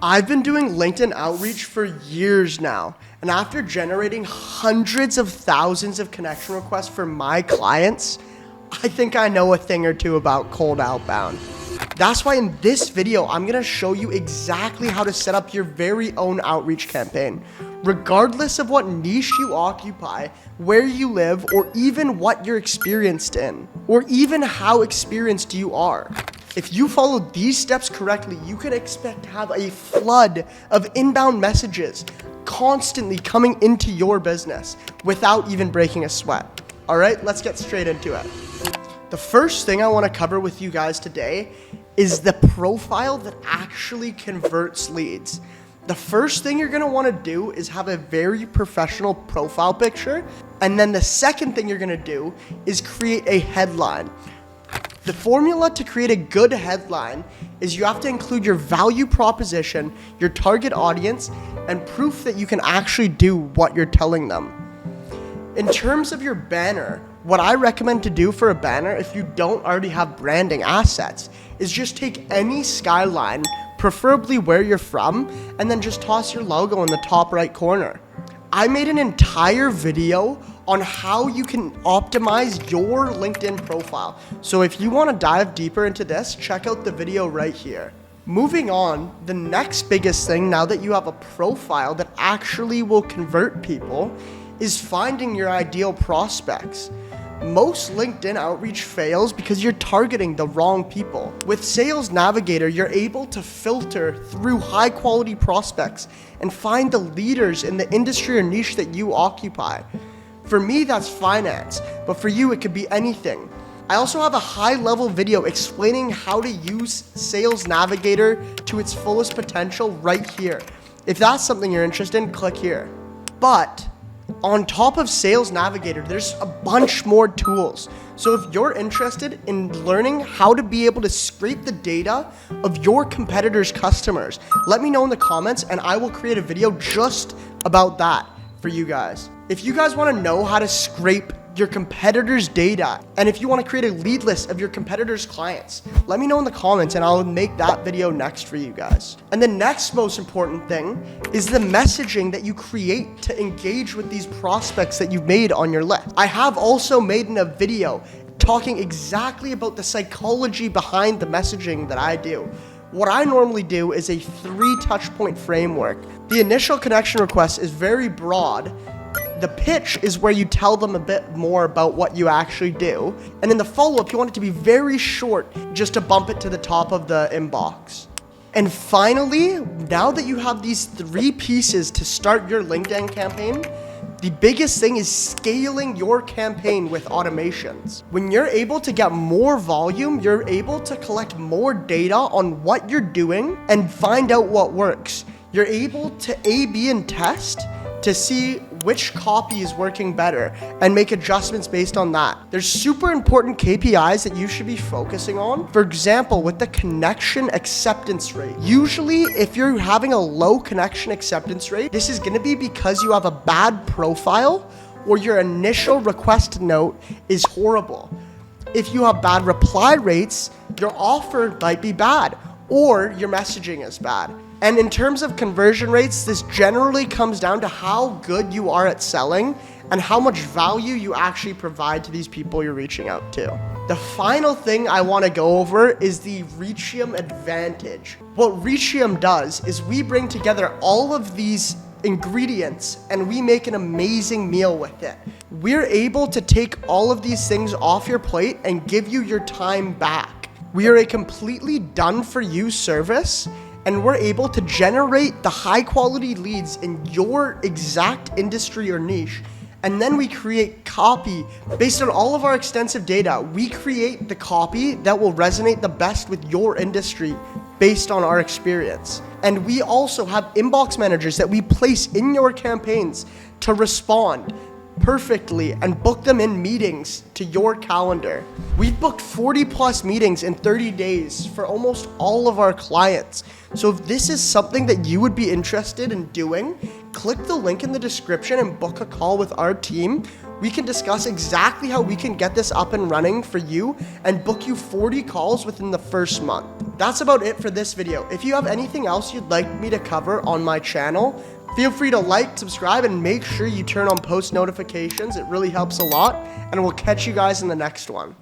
I've been doing LinkedIn outreach for years now, and after generating hundreds of thousands of connection requests for my clients, I think I know a thing or two about cold outbound. That's why in this video, I'm gonna show you exactly how to set up your very own outreach campaign, regardless of what niche you occupy, where you live, or even what you're experienced in, or even how experienced you are. If you follow these steps correctly, you can expect to have a flood of inbound messages constantly coming into your business without even breaking a sweat. All right, let's get straight into it. The first thing I want to cover with you guys today is the profile that actually converts leads. The first thing you're going to want to do is have a very professional profile picture. And then the second thing you're going to do is create a headline. The formula to create a good headline is you have to include your value proposition, your target audience, and proof that you can actually do what you're telling them. In terms of your banner, what I recommend to do for a banner, if you don't already have branding assets, is just take any skyline, preferably where you're from, and then just toss your logo in the top right corner. I made an entire video on how you can optimize your LinkedIn profile. So if you want to dive deeper into this, check out the video right here. Moving on, the next biggest thing now that you have a profile that actually will convert people is finding your ideal prospects. Most LinkedIn outreach fails because you're targeting the wrong people. With Sales Navigator, you're able to filter through high quality prospects and find the leaders in the industry or niche that you occupy. For me, that's finance, but for you, it could be anything. I also have a high-level video explaining how to use Sales Navigator to its fullest potential right here. If that's something you're interested in, click here. But on top of Sales Navigator, there's a bunch more tools. So if you're interested in learning how to be able to scrape the data of your competitors' customers, let me know in the comments and I will create a video just about that for you guys. If you guys want to know how to scrape your competitors' data, and if you want to create a lead list of your competitors' clients, let me know in the comments and I'll make that video next for you guys. And the next most important thing is the messaging that you create to engage with these prospects that you've made on your list. I have also made a video talking exactly about the psychology behind the messaging that I do. What I normally do is a 3 touch point framework. The initial connection request is very broad. The pitch is where you tell them a bit more about what you actually do. And in the follow-up, you want it to be very short, just to bump it to the top of the inbox. And finally, now that you have these 3 pieces to start your LinkedIn campaign, the biggest thing is scaling your campaign with automations. When you're able to get more volume, you're able to collect more data on what you're doing and find out what works. You're able to A/B and test to see which copy is working better and make adjustments based on that. There's super important KPIs that you should be focusing on. For example, with the connection acceptance rate. Usually, if you're having a low connection acceptance rate, this is gonna be because you have a bad profile or your initial request note is horrible. If you have bad reply rates, your offer might be bad or your messaging is bad. And in terms of conversion rates, this generally comes down to how good you are at selling and how much value you actually provide to these people you're reaching out to. The final thing I want to go over is the Reachium Advantage. What Reachium does is we bring together all of these ingredients and we make an amazing meal with it. We're able to take all of these things off your plate and give you your time back. We are a completely done-for-you service, and we're able to generate the high quality leads in your exact industry or niche. And then we create copy based on all of our extensive data. We create the copy that will resonate the best with your industry based on our experience. And we also have inbox managers that we place in your campaigns to respond perfectly and book them in meetings to your calendar. We've booked 40 plus meetings in 30 days for almost all of our clients. So if this is something that you would be interested in doing, click the link in the description and book a call with our team. We can discuss exactly how we can get this up and running for you and book you 40 calls within the first month. That's about it for this video. If you have anything else you'd like me to cover on my channel, feel free to like, subscribe, and make sure you turn on post notifications. It really helps a lot, and we'll catch you guys in the next one.